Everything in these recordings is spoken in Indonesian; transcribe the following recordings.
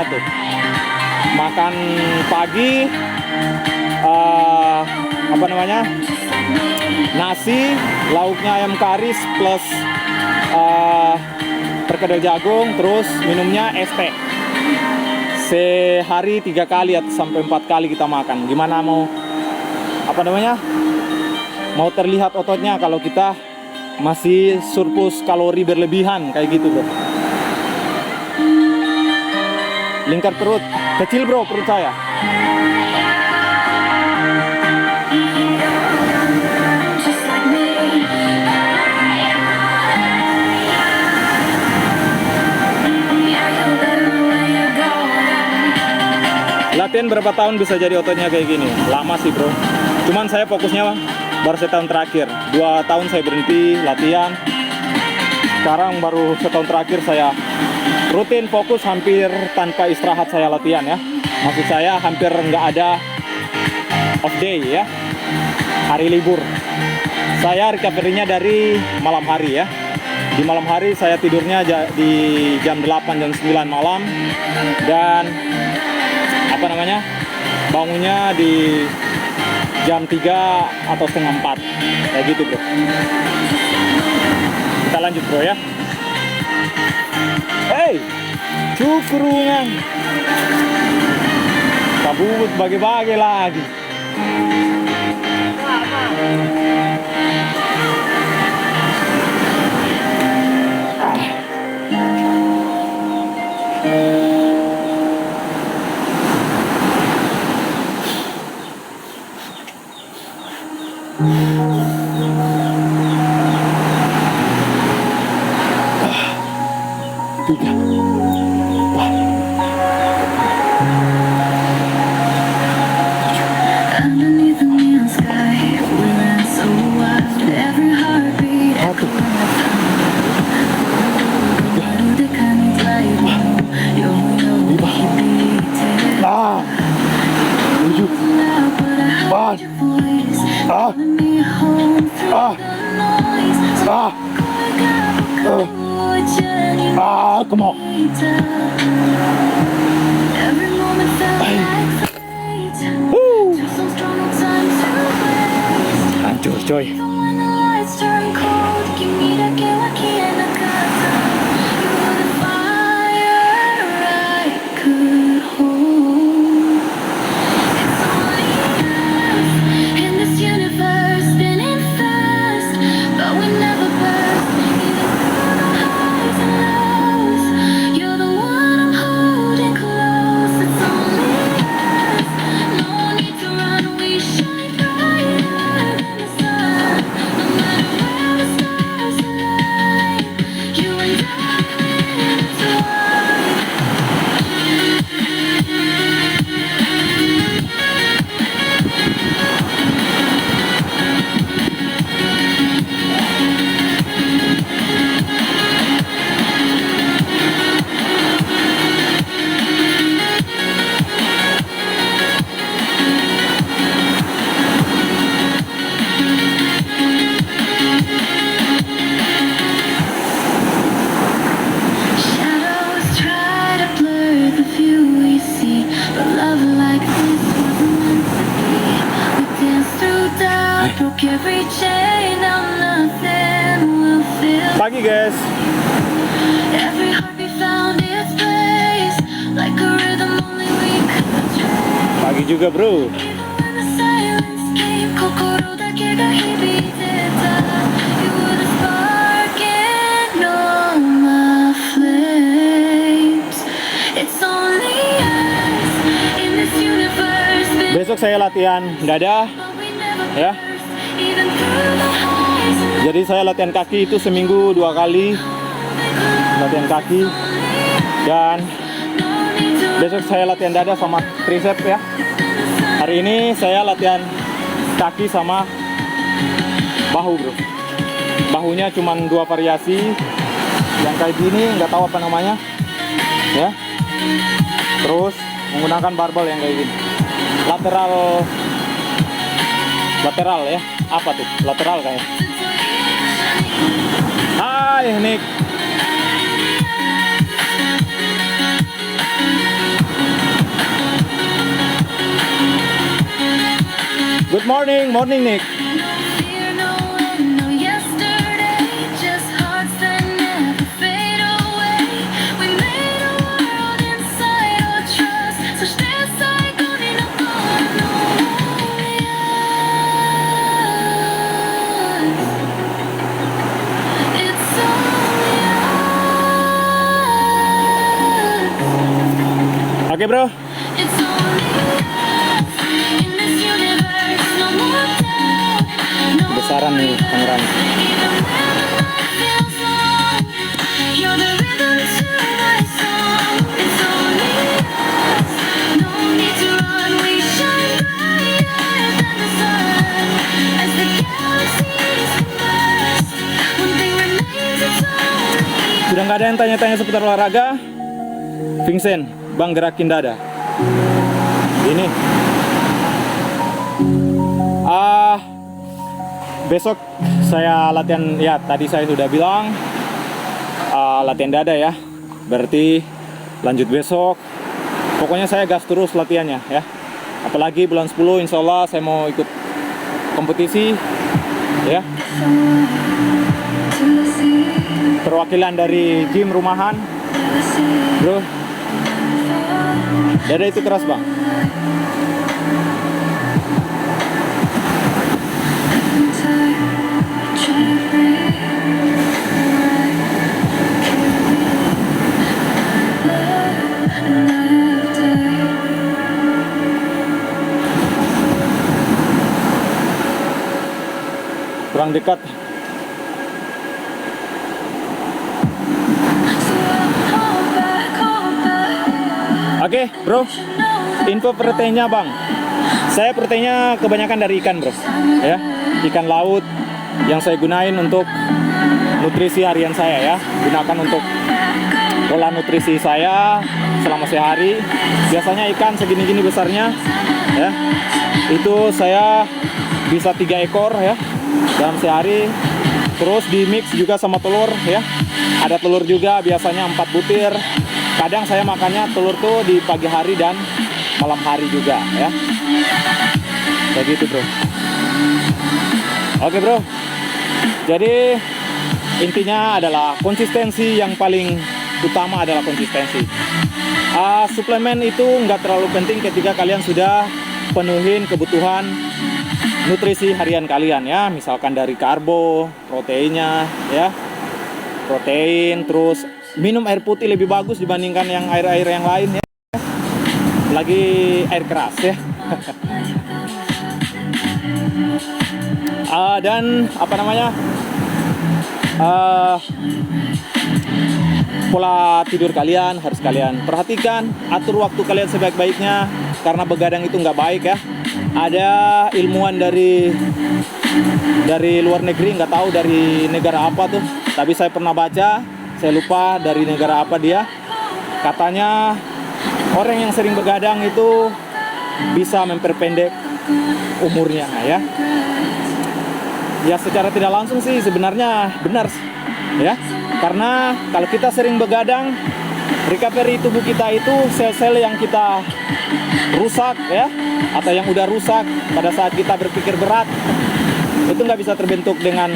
tuh. Makan pagi apa namanya, nasi, lauknya ayam karis plus perkedel jagung, terus minumnya es teh. Sehari 3 kali atau sampai 4 kali kita makan. Gimana mau apa namanya, mau terlihat ototnya kalau kita masih surplus kalori berlebihan kayak gitu bro. Lingkar perut kecil bro, perut saya. Latihan berapa tahun bisa jadi ototnya kayak gini? Lama sih bro. Cuman saya fokusnya baru setahun terakhir. 2 tahun saya berhenti latihan. Sekarang baru setahun terakhir saya rutin fokus, hampir tanpa istirahat saya latihan ya. Maksud saya hampir nggak ada off day ya, hari libur. Saya recovery-nya dari malam hari ya. Di malam hari saya tidurnya di jam 8 jam 9 malam, dan apa namanya, bangunnya di jam 3 atau setengah 4 kayak gitu bro. Kita lanjut bro ya. Hey, cukurungan kabut bagi-bagi lagi. Come on. Hancur coy. Pagi guys. Pagi juga bro. Besok saya latihan dada ya. Jadi saya latihan kaki itu seminggu 2 kali latihan kaki, dan besok saya latihan dada sama tricep ya. Hari ini saya latihan kaki sama bahu bro. Bahunya cuma 2 variasi, yang kayak gini nggak tahu apa namanya ya. Terus menggunakan barbel yang kayak gini, lateral ya. Apa tuh lateral kayak? Hai Nick. Good morning, morning Nick. Fear no end, no yesterday, just hearts that never fade away. We made a world inside our trust, so stay aside, don't need no more, no yes. It's only us. Oke bro. It's only us in this universe, no more doubt, no Besaran nih Tangerang. even when the night feels long, you're the rhythm to my song. It's only us, no need to run, we shine brighter than the sun. As the galaxies converse, one thing remains, it's only us. Sudah nggak ada yang tanya-tanya seputar olahraga? Vincent, Bang gerakin dada. Ini. Besok saya latihan, ya tadi saya sudah bilang latihan dada ya. Berarti lanjut besok. Pokoknya saya gas terus latihannya ya. Apalagi bulan 10 insya Allah saya mau ikut kompetisi ya. Perwakilan dari gym rumahan. Bro, dada itu keras bang. Kurang dekat. Oke, bro. Info proteinnya, Bang. Saya proteinnya kebanyakan dari ikan, bro. Ya, ikan laut yang saya gunain untuk nutrisi harian saya ya. Gunakan untuk pola nutrisi saya selama sehari. Biasanya ikan segini-gini besarnya ya. Itu saya bisa 3 ekor ya dalam sehari. Terus di mix juga sama telur ya. Ada telur juga biasanya 4 butir. Kadang saya makannya telur tuh di pagi hari dan malam hari juga ya. Kayak gitu bro. Oke bro. Jadi intinya adalah konsistensi, yang paling utama adalah konsistensi. Suplemen itu nggak terlalu penting ketika kalian sudah penuhin kebutuhan nutrisi harian kalian ya, misalkan dari karbo, proteinnya ya, protein, terus minum air putih lebih bagus dibandingkan yang air-air yang lain ya, lagi air keras ya. Dan apa namanya, pola tidur kalian harus kalian perhatikan, atur waktu kalian sebaik-baiknya, karena begadang itu nggak baik ya. Ada ilmuwan dari luar negeri, nggak tahu dari negara apa tuh, tapi saya pernah baca, saya lupa dari negara apa dia. Katanya orang yang sering begadang itu bisa memperpendek umurnya ya. Ya secara tidak langsung sih sebenarnya benar ya. Karena kalau kita sering begadang, recovery tubuh kita itu sel-sel yang kita rusak ya, atau yang udah rusak pada saat kita berpikir berat, itu nggak bisa terbentuk dengan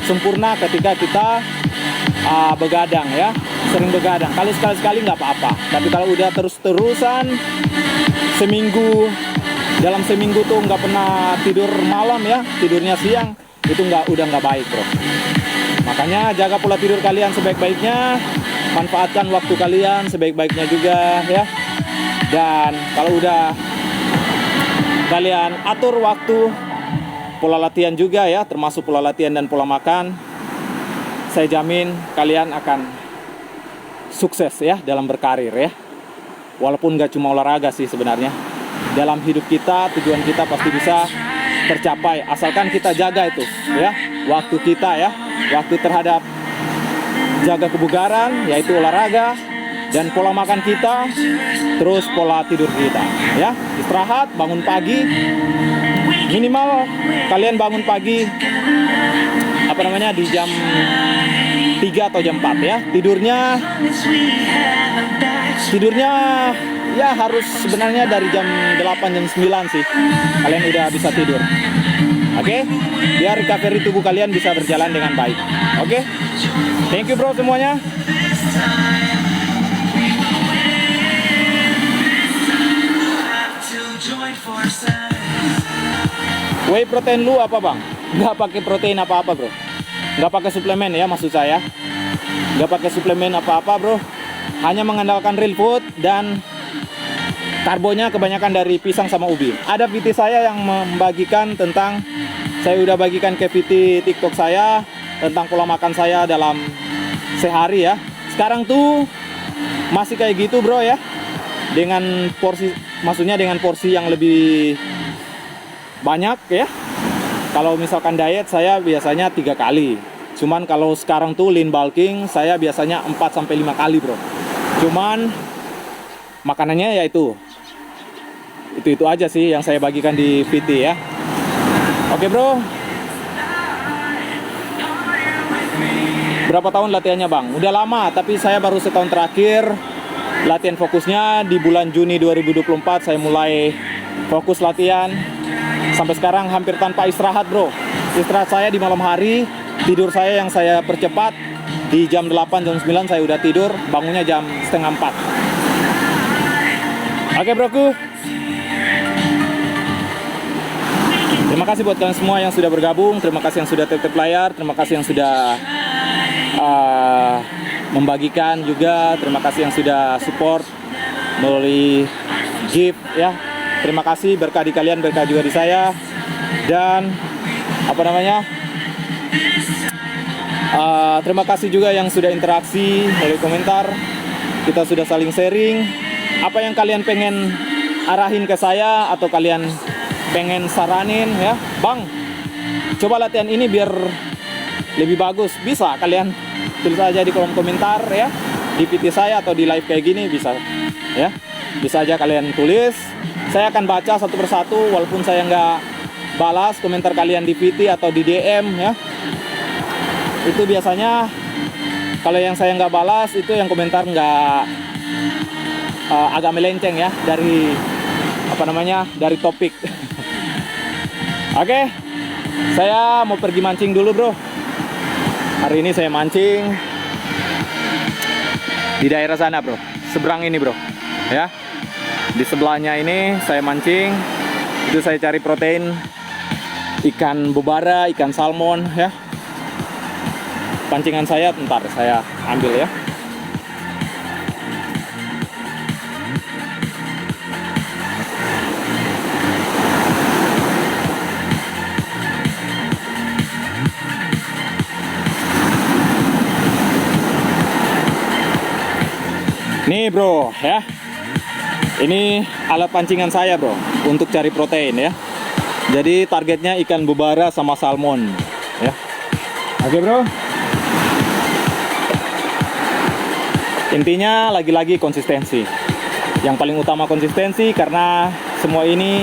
sempurna ketika kita begadang ya, sering begadang. Kalau sekali-sekali nggak apa-apa, tapi kalau udah terus-terusan dalam seminggu tuh nggak pernah tidur malam ya, tidurnya siang, itu udah nggak baik bro. Makanya jaga pola tidur kalian sebaik-baiknya, manfaatkan waktu kalian sebaik-baiknya juga ya. Dan kalau udah kalian atur waktu, pola latihan juga ya, termasuk pola latihan dan pola makan, saya jamin kalian akan sukses ya dalam berkarir ya. Walaupun gak cuma olahraga sih sebenarnya, dalam hidup kita, tujuan kita pasti bisa tercapai asalkan kita jaga itu ya, waktu kita ya, waktu terhadap jaga kebugaran yaitu olahraga, dan pola makan kita, terus pola tidur kita ya. Istirahat, bangun pagi, minimal kalian bangun pagi di jam 3 atau jam 4 ya. Tidurnya ya harus sebenarnya dari jam 8 jam 9 sih kalian udah bisa tidur. Oke, biar recovery tubuh kalian bisa berjalan dengan baik. Oke, thank you bro semuanya. Whey protein lu apa bang? Nggak pakai protein apa-apa bro. Nggak pakai suplemen ya maksud saya. Nggak pakai suplemen apa-apa bro. Hanya mengandalkan real food dan karbonya kebanyakan dari pisang sama ubi. Ada VT saya yang membagikan tentang, saya udah bagikan ke VT TikTok saya tentang pola makan saya dalam sehari ya. Sekarang tuh masih kayak gitu bro ya. Dengan porsi, maksudnya dengan porsi yang lebih banyak ya. Kalau misalkan diet saya biasanya 3 kali. Cuman kalau sekarang tuh lean bulking saya biasanya 4-5 kali bro. Cuman makanannya ya itu aja sih yang saya bagikan di VT ya. Oke bro. Berapa tahun latihannya bang? Udah lama, tapi saya baru setahun terakhir latihan fokusnya. Di bulan Juni 2024 saya mulai fokus latihan. Sampai sekarang hampir tanpa istirahat bro. Istirahat saya di malam hari. Tidur saya yang saya percepat di jam 8 jam 9 saya udah tidur. Bangunnya jam setengah 4. Oke broku. Terima kasih buat kalian semua yang sudah bergabung. Terima kasih yang sudah tetap layar. Terima kasih yang sudah membagikan juga. Terima kasih yang sudah support melalui gift ya. Terima kasih, berkah di kalian, berkah juga di saya. Dan terima kasih juga yang sudah interaksi melalui komentar. Kita sudah saling sharing. Apa yang kalian pengen arahin ke saya atau kalian pengen saranin ya, bang, coba latihan ini biar lebih bagus. Bisa kalian tulis aja di kolom komentar ya, di PT saya atau di live kayak gini bisa ya. Bisa aja kalian tulis. Saya akan baca satu persatu walaupun saya nggak balas komentar kalian di PT atau di DM ya. Itu biasanya kalau yang saya nggak balas itu yang komentar nggak agak melenceng ya dari dari topik. Oke, saya mau pergi mancing dulu bro. Hari ini saya mancing di daerah sana bro, seberang ini bro ya. Di sebelahnya ini saya mancing. Itu saya cari protein ikan bobara, ikan salmon ya. Pancingan saya bentar saya ambil ya. Nih bro ya. Ini alat pancingan saya bro untuk cari protein ya. Jadi targetnya ikan bobara sama salmon ya. Oke bro. Intinya lagi-lagi konsistensi. Yang paling utama konsistensi, karena semua ini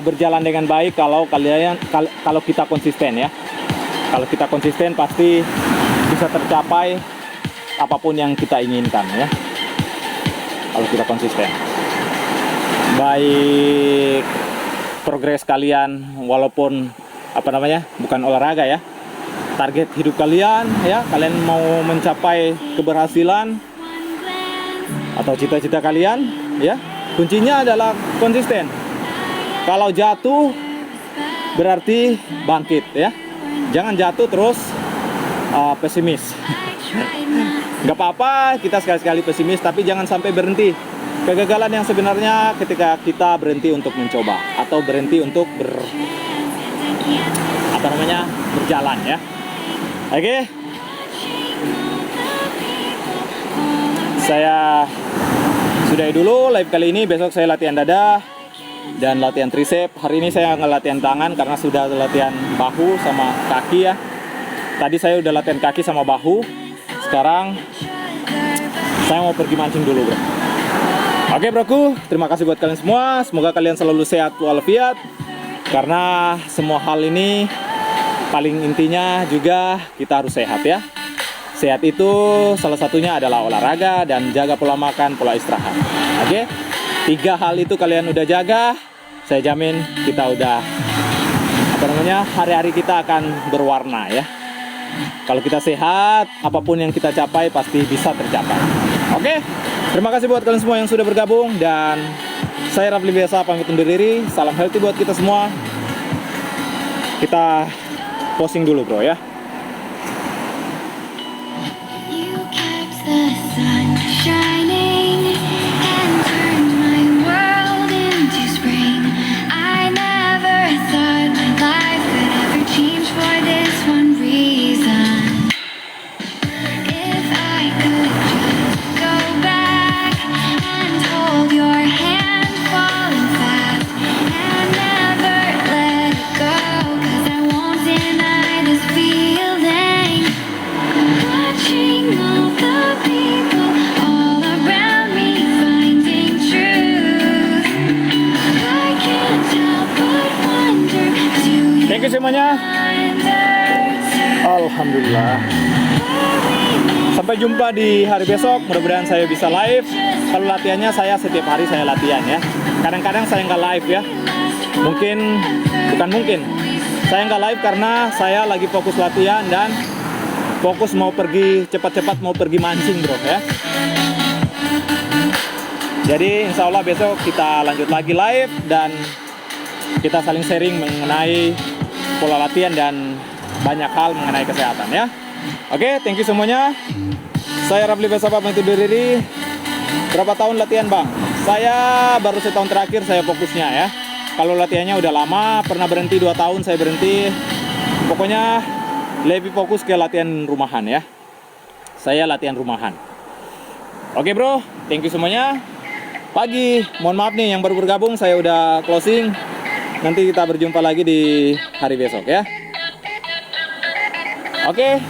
berjalan dengan baik kalau kita konsisten ya. Kalau kita konsisten pasti bisa tercapai apapun yang kita inginkan ya. Kalau kita konsisten, baik progres kalian walaupun bukan olahraga ya, target hidup kalian ya, kalian mau mencapai keberhasilan atau cita-cita kalian ya, kuncinya adalah konsisten. Kalau jatuh berarti bangkit ya, jangan jatuh terus pesimis. Nggak apa-apa kita sekali-sekali pesimis, tapi jangan sampai berhenti. Kegagalan yang sebenarnya ketika kita berhenti untuk mencoba atau berhenti untuk berjalan ya. Oke. Saya sudahi dulu live kali ini. Besok saya latihan dada dan latihan tricep. Hari ini saya ngelatihan tangan karena sudah latihan bahu sama kaki ya. Tadi saya udah latihan kaki sama bahu. Sekarang saya mau pergi mancing dulu bro. Oke broku, terima kasih buat kalian semua. Semoga kalian selalu sehat walafiat. Karena semua hal ini paling intinya juga kita harus sehat ya. Sehat itu salah satunya adalah olahraga dan jaga pola makan, pola istirahat. Oke? 3 hal itu kalian udah jaga, saya jamin kita udah hari-hari kita akan berwarna ya. Kalau kita sehat, apapun yang kita capai pasti bisa tercapai. Oke? Terima kasih buat kalian semua yang sudah bergabung, dan saya Rafli biasa pamit undur diri. Salam healthy buat kita semua. Kita posting dulu bro ya. You kept the sun shining and turned my world into spring. I never thought my life could ever change for this one reason. If I could just go back and hold your hand falling fast and never let it go, 'cause I won't deny this feeling. Watching all the people all around me finding truth, I can't help but wonder, do you Thank you semuanya. wonder Alhamdulillah. Sampai jumpa di hari besok. Mudah-mudahan saya bisa live. Kalau latihannya saya setiap hari saya latihan ya. Kadang-kadang saya nggak live ya. Bukan mungkin. Saya nggak live karena saya lagi fokus latihan dan fokus mau pergi cepat-cepat mau pergi mancing bro ya. Jadi insya Allah besok kita lanjut lagi live dan kita saling sharing mengenai pola latihan dan banyak hal mengenai kesehatan ya. Oke, thank you semuanya. Saya Rafli biasa pamit undur diri. Berapa tahun latihan bang? Saya baru setahun terakhir saya fokusnya ya. Kalau latihannya udah lama, pernah berhenti 2 tahun saya berhenti. Pokoknya lebih fokus ke latihan rumahan ya. Saya latihan rumahan. Oke bro, thank you semuanya. Pagi, mohon maaf nih yang baru bergabung, saya udah closing. Nanti kita berjumpa lagi di hari besok ya. Oke.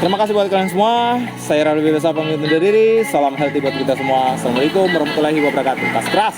Terima kasih buat kalian semua. Saya Rafli biasa pamit undur diri. Salam healthy buat kita semua. Assalamualaikum warahmatullahi wabarakatuh. Kas keras.